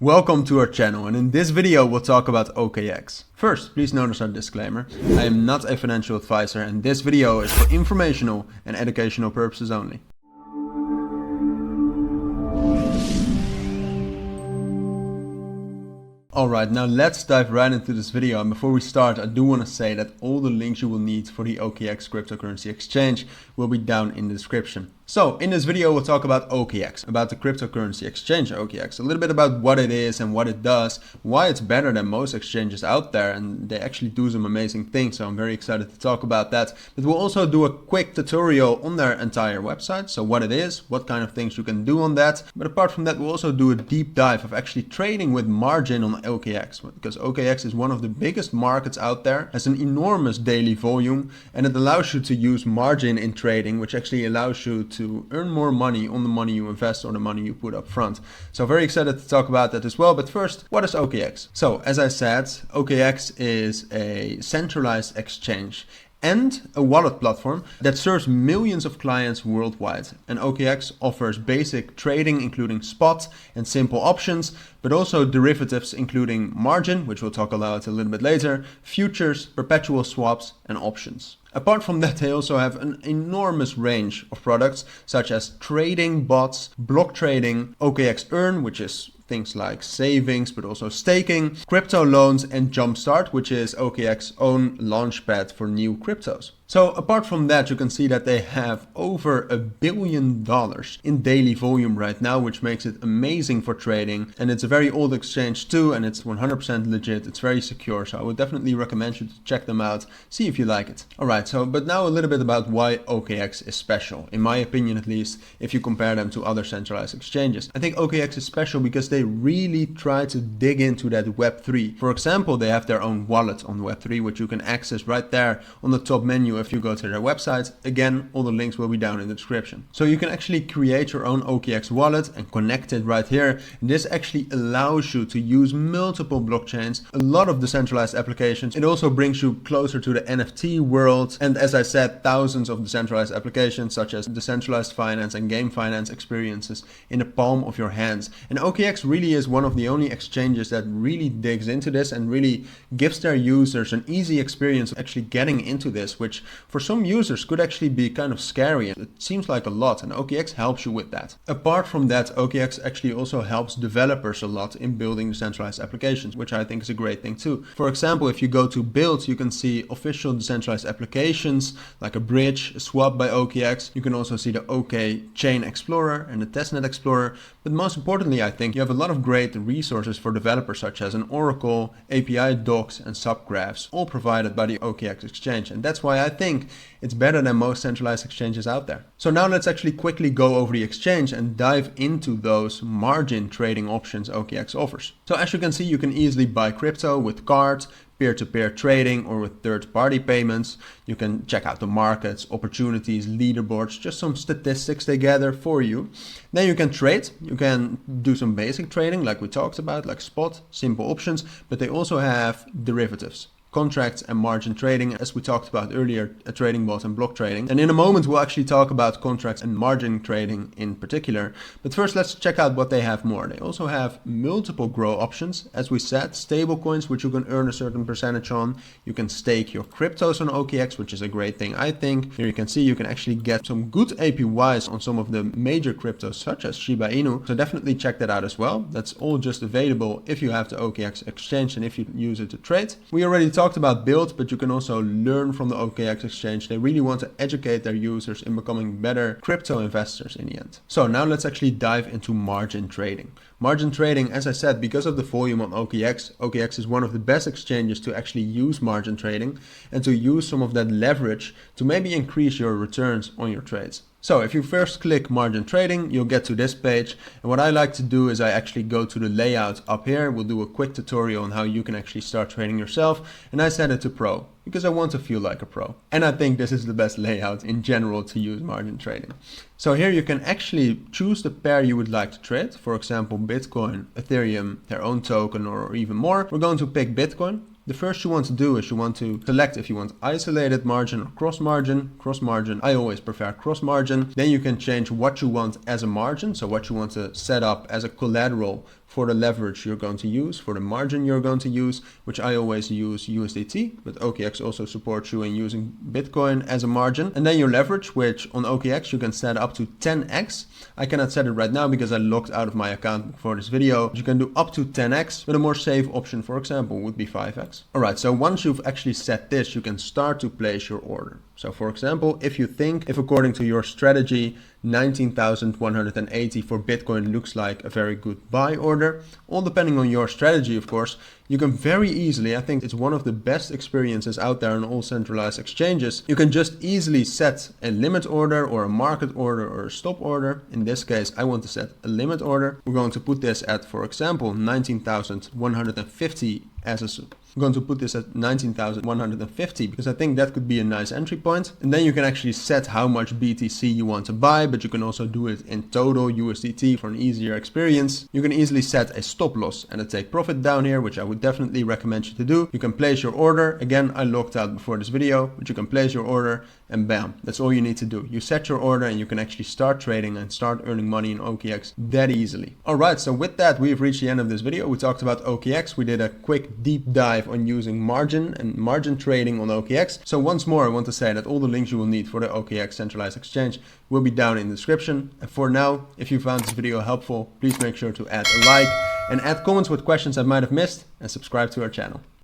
Welcome to our channel, and in this video we'll talk about OKX. First, please notice our disclaimer. I am not a financial advisor and this video is for informational and educational purposes only. Alright, now let's dive right into this video, and before we start I do want to say that all the links you will need for the OKX cryptocurrency exchange will be down in the description. So in this video we'll talk about OKX, about the cryptocurrency exchange OKX, a little bit about what it is and what it does, why it's better than most exchanges out there, and they actually do some amazing things, so I'm very excited to talk about that. But we'll also do a quick tutorial on their entire website, so what it is, what kind of things you can do on that. But apart from that we'll also do a deep dive of actually trading with margin on OKX, because OKX is one of the biggest markets out there, has an enormous daily volume, and it allows you to use margin in trading, which actually allows you to earn more money on the money you invest or the money you put up front. So very excited to talk about that as well. But first, what is OKX? So as I said, OKX is a centralized exchange and a wallet platform that serves millions of clients worldwide. And OKX offers basic trading including spot and simple options, but also derivatives including margin, which we'll talk about a little bit later, futures, perpetual swaps and options. Apart from that, they also have an enormous range of products such as trading bots, block trading, OKX Earn, which is things like savings, but also staking, crypto loans, and Jumpstart, which is OKX's own launchpad for new cryptos. So apart from that, you can see that they have over $1 billion in daily volume right now, which makes it amazing for trading. And it's a very old exchange too, and it's 100% legit. It's very secure. So I would definitely recommend you to check them out, see if you like it. All right, but now a little bit about why OKX is special, in my opinion at least, if you compare them to other centralized exchanges. I think OKX is special because they really try to dig into that Web3. For example, they have their own wallet on Web3, which you can access right there on the top menu if you go to their website. Again, all the links will be down in the description. So you can actually create your own OKX wallet and connect it right here. This actually allows you to use multiple blockchains, a lot of decentralized applications. It also brings you closer to the NFT world. And as I said, thousands of decentralized applications such as decentralized finance and game finance experiences in the palm of your hands. And OKX really is one of the only exchanges that really digs into this and really gives their users an easy experience of actually getting into this, which for some users could actually be kind of scary. It seems like a lot, and OKX helps you with that. Apart from that, OKX actually also helps developers a lot in building decentralized applications, which I think is a great thing too. For example, if you go to build, you can see official decentralized applications like a bridge, a swap by OKX. You can also see the OK Chain Explorer and the Testnet Explorer. But most importantly, I think you have a lot of great resources for developers such as an Oracle, API docs and subgraphs, all provided by the OKX exchange. And that's why I think it's better than most centralized exchanges out there. So now let's actually quickly go over the exchange and dive into those margin trading options OKX offers. So as you can see, you can easily buy crypto with cards, peer-to-peer trading, or with third-party payments. You can check out the markets, opportunities, leaderboards, just some statistics they gather for you. Then you can trade. You can do some basic trading like we talked about, like spot, simple options, but they also have derivatives, contracts and margin trading, as we talked about earlier, a trading bot and block trading. And in a moment we'll actually talk about contracts and margin trading in particular. But first let's check out what they have more. They also have multiple grow options, as we said, stable coins which you can earn a certain percentage on. You can stake your cryptos on OKX, which is a great thing I think. Here you can see you can actually get some good APYs on some of the major cryptos such as Shiba Inu. So definitely check that out as well. That's all just available if you have the OKX exchange and if you use it to trade. We already talked about build, but you can also learn from the OKX exchange. They really want to educate their users in becoming better crypto investors in the end. So now let's actually dive into margin trading. Margin trading, as I said, because of the volume on OKX, OKX is one of the best exchanges to actually use margin trading and to use some of that leverage to maybe increase your returns on your trades. So if you first click margin trading, you'll get to this page. And what I like to do is I actually go to the layout up here. We'll do a quick tutorial on how you can actually start trading yourself. And I set it to pro because I want to feel like a pro. And I think this is the best layout in general to use margin trading. So here you can actually choose the pair you would like to trade. For example, Bitcoin, Ethereum, their own token, or even more. We're going to pick Bitcoin. The first you want to do is you want to select if you want isolated margin or cross margin. Cross margin, I always prefer cross margin. Then you can change what you want as a margin, so what you want to set up as a collateral for the leverage you're going to use, for the margin you're going to use, which I always use USDT, but OKX also supports you in using Bitcoin as a margin. And then your leverage, which on OKX you can set up to 10x. I cannot set it right now because I logged out of my account for this video. You can do up to 10x, but a more safe option, for example, would be 5x. All right, so once you've actually set this, you can start to place your order. So for example, if according to your strategy, 19,180 for Bitcoin looks like a very good buy order, all depending on your strategy, of course, you can very easily, I think it's one of the best experiences out there on all centralized exchanges, you can just easily set a limit order or a market order or a stop order. In this case, I want to set a limit order. We're going to put this at, for example, 19,150 I'm going to put this at 19,150 because I think that could be a nice entry point. And then you can actually set how much BTC you want to buy, but you can also do it in total USDT for an easier experience. You can easily set a stop loss and a take profit down here, which I would definitely recommend you to do. You can place your order. Again, I logged out before this video, but you can place your order and bam, that's all you need to do. You set your order and you can actually start trading and start earning money in OKX that easily. All right, so with that, we've reached the end of this video. We talked about OKX. We did a quick deep dive on using margin and margin trading on OKX. So once more, I want to say that all the links you will need for the OKX centralized exchange will be down in the description. And for now, if you found this video helpful, please make sure to add a like and add comments with questions I might have missed and subscribe to our channel.